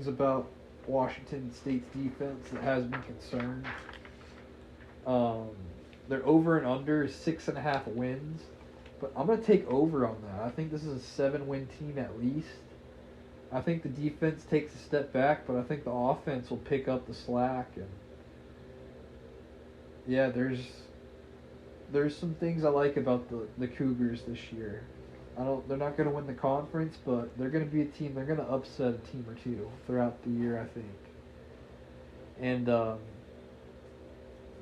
about Washington State's defense that has me concerned. Their over and under is 6.5 wins, but I'm going to take over on that. I think this is a 7-win team at least. I think the defense takes a step back, but I think the offense will pick up the slack, and yeah, there's some things I like about the Cougars this year. I don't. They're not going to win the conference, but they're going to be a team. They're going to upset a team or two throughout the year, I think. And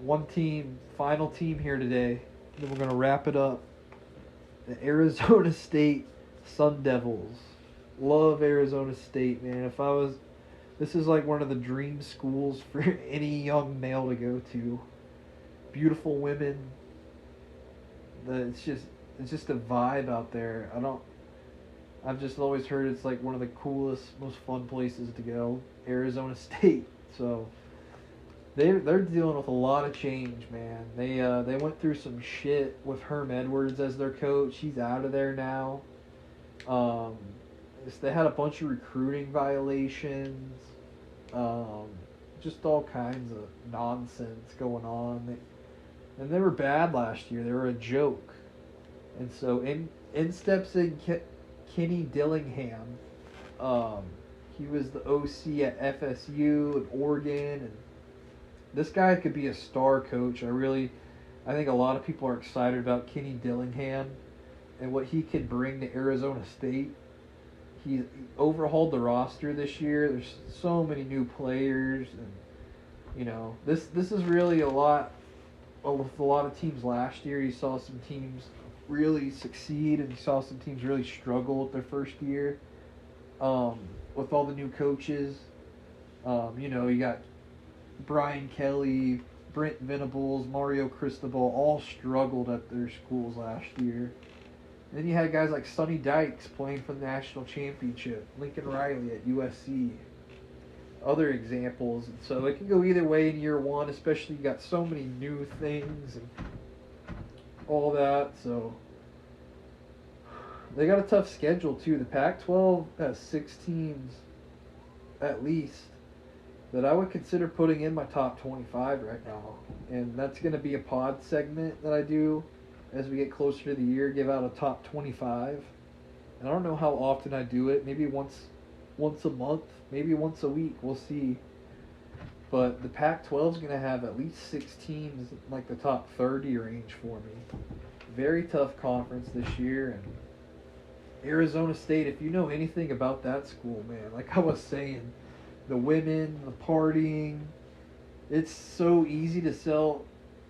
one team, final team here today. Then we're going to wrap it up. The Arizona State Sun Devils. Love Arizona State, man. This is like one of the dream schools for any young male to go to. Beautiful women. It's just a vibe out there. I've just always heard it's like one of the coolest, most fun places to go. Arizona State. So they're dealing with a lot of change, man. They went through some shit with Herm Edwards as their coach. He's out of there now. They had a bunch of recruiting violations. Just all kinds of nonsense going on. And they were bad last year. They were a joke. And so in steps in Kenny Dillingham. He was the OC at FSU and Oregon, and this guy could be a star coach. I think a lot of people are excited about Kenny Dillingham and what he could bring to Arizona State. He overhauled the roster this year. There's so many new players, and this is really a lot. With a lot of teams last year, you saw some teams really succeed, and you saw some teams really struggle with their first year. With all the new coaches, you got Brian Kelly, Brent Venables, Mario Cristobal, all struggled at their schools last year. And then you had guys like Sonny Dykes playing for the national championship, Lincoln Riley at USC, other examples. And so it can go either way in year one, especially you got so many new things and all that. So they got a tough schedule too. The Pac-12 has 6 teams at least that I would consider putting in my top 25 right now. And that's going to be a pod segment that I do as we get closer to the year, give out a top 25. And I don't know how often I do it. Maybe once a month, maybe once a week. We'll see. But the Pac-12 is going to have at least 6 teams like the top 30 range for me. Very tough conference this year. And Arizona State, if you know anything about that school, man, like I was saying, the women, the partying, it's so easy to sell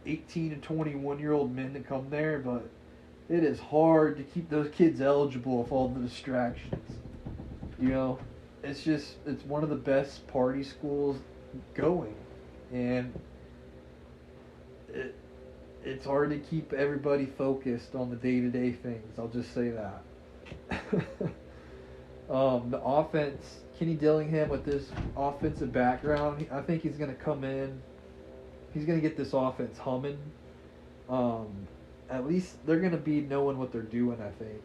18 and 21-year-old men to come there, but it is hard to keep those kids eligible with all the distractions. It's one of the best party schools going, and it's hard to keep everybody focused on the day-to-day things. I'll just say that. The offense, Kenny Dillingham with this offensive background, I think he's going to come in. He's going to get this offense humming. At least they're going to be knowing what they're doing, I think.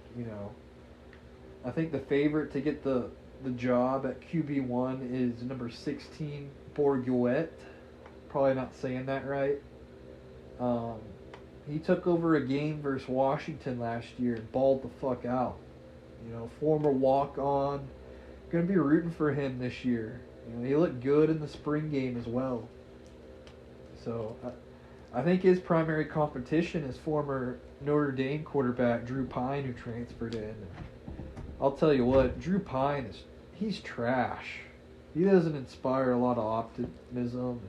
I think the favorite to get the job at QB1 is number 16, Bourguet. Probably not saying that right. He took over a game versus Washington last year and balled the fuck out. Former walk-on. Going to be rooting for him this year. He looked good in the spring game as well. So I think his primary competition is former Notre Dame quarterback Drew Pine, who transferred in. I'll tell you what, Drew Pine he's trash. He doesn't inspire a lot of optimism.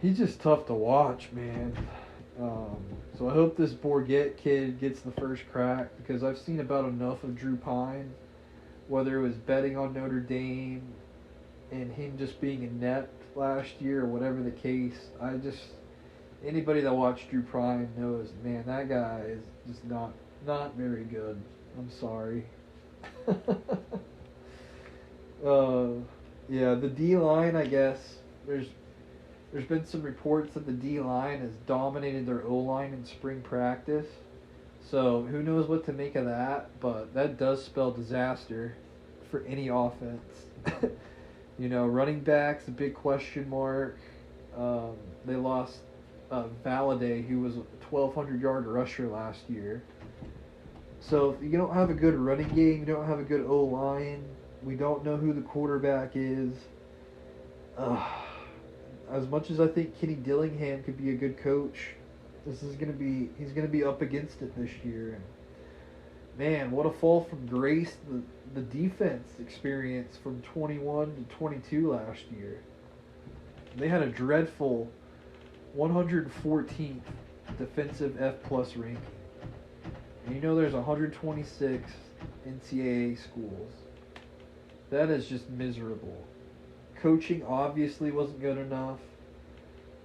He's just tough to watch, man. So I hope this Bourguet kid gets the first crack, because I've seen about enough of Drew Pine, whether it was betting on Notre Dame and him just being inept last year or whatever the case. Anybody that watched Drew Pine knows, man, that guy is just not very good. I'm sorry. Yeah, the D-line, I guess, there's been some reports that the D-line has dominated their O-line in spring practice. So who knows what to make of that, but that does spell disaster for any offense. Running back's a big question mark. They lost Valladay, who was a 1,200-yard rusher last year. So if you don't have a good running game, you don't have a good O-line, we don't know who the quarterback is. as much as I think Kenny Dillingham could be a good coach, he's gonna be up against it this year. And man, what a fall from grace the defense experience from 21 to 22 last year. They had a dreadful 114th defensive F plus ranking. And you know there's 126 NCAA schools. That is just miserable. Coaching obviously wasn't good enough.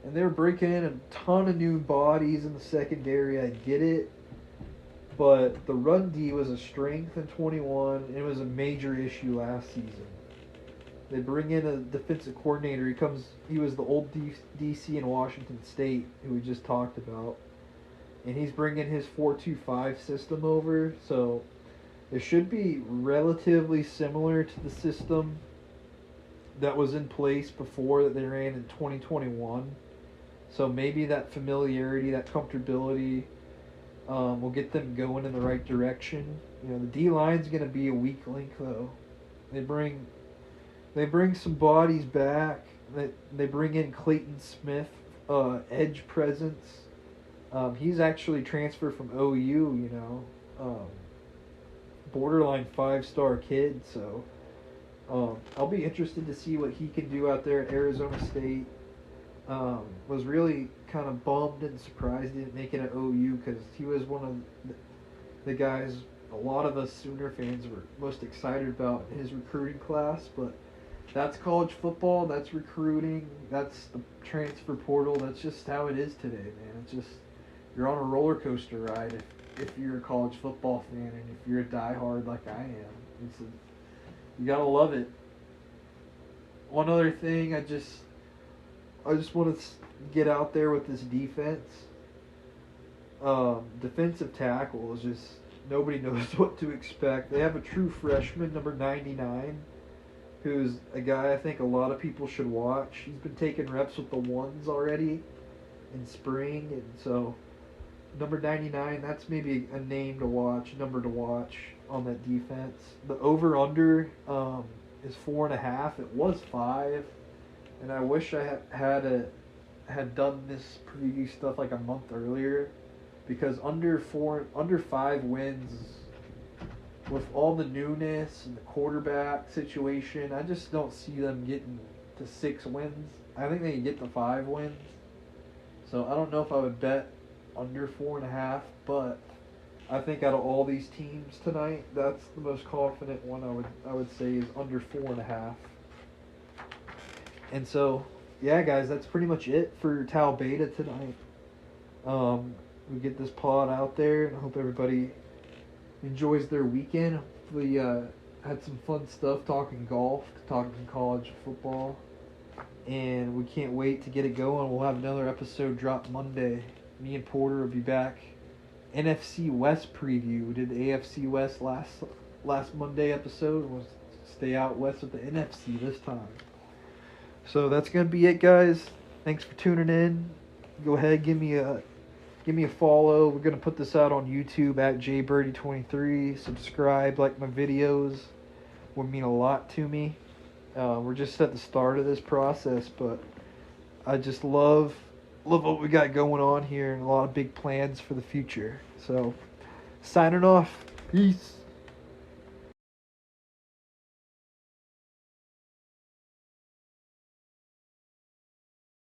And they were breaking in a ton of new bodies in the secondary. I get it. But the run D was a strength in 21. And it was a major issue last season. They bring in a defensive coordinator. He was the old DC in Washington State, who we just talked about. And he's bringing his 4-2-5 system over. So it should be relatively similar to the system that was in place before that they ran in 2021. So maybe that familiarity, that comfortability will get them going in the right direction. You know, the D-line's going to be a weak link, though. They bring some bodies back. They bring in Clayton Smith, edge presence. He's actually transferred from OU, you know. Borderline 5-star kid, so I'll be interested to see what he can do out there at Arizona State. Was really kind of bummed and surprised he didn't make it at OU because he was one of the guys a lot of us Sooner fans were most excited about in his recruiting class, but that's college football, that's recruiting, that's the transfer portal, that's just how it is today, man. It's just, you're on a roller coaster ride if you're a college football fan and if you're a diehard like I am. You gotta love it. One other thing, I just want to get out there with this defense. Defensive tackle is just, nobody knows what to expect. They have a true freshman, number 99, who's a guy I think a lot of people should watch. He's been taking reps with the ones already in spring, and so number 99, that's maybe a name to watch, number to watch on that defense. The over-under is 4.5. It was 5, and I wish I had done this preview stuff like a month earlier, because under 5 wins, with all the newness and the quarterback situation, I just don't see them getting to 6 wins. I think they can get to 5 wins. So I don't know if I would bet under 4.5, but I think out of all these teams tonight, that's the most confident one I would say is under 4.5. And so, yeah, guys, that's pretty much it for Tau Beta tonight. We get this pod out there, and I hope everybody enjoys their weekend. Hopefully, had some fun stuff talking golf, talking college football, and we can't wait to get it going. We'll have another episode drop Monday. Me and Porter will be back. NFC West preview. We did the AFC West last Monday episode. We'll stay out west with the NFC this time. So that's gonna be it, guys. Thanks for tuning in. Go ahead, give me a follow. We're gonna put this out on YouTube at jbirdie23. Subscribe, like my videos. Would mean a lot to me. We're just at the start of this process, but I just love what we got going on here and a lot of big plans for the future. So, signing off. Peace.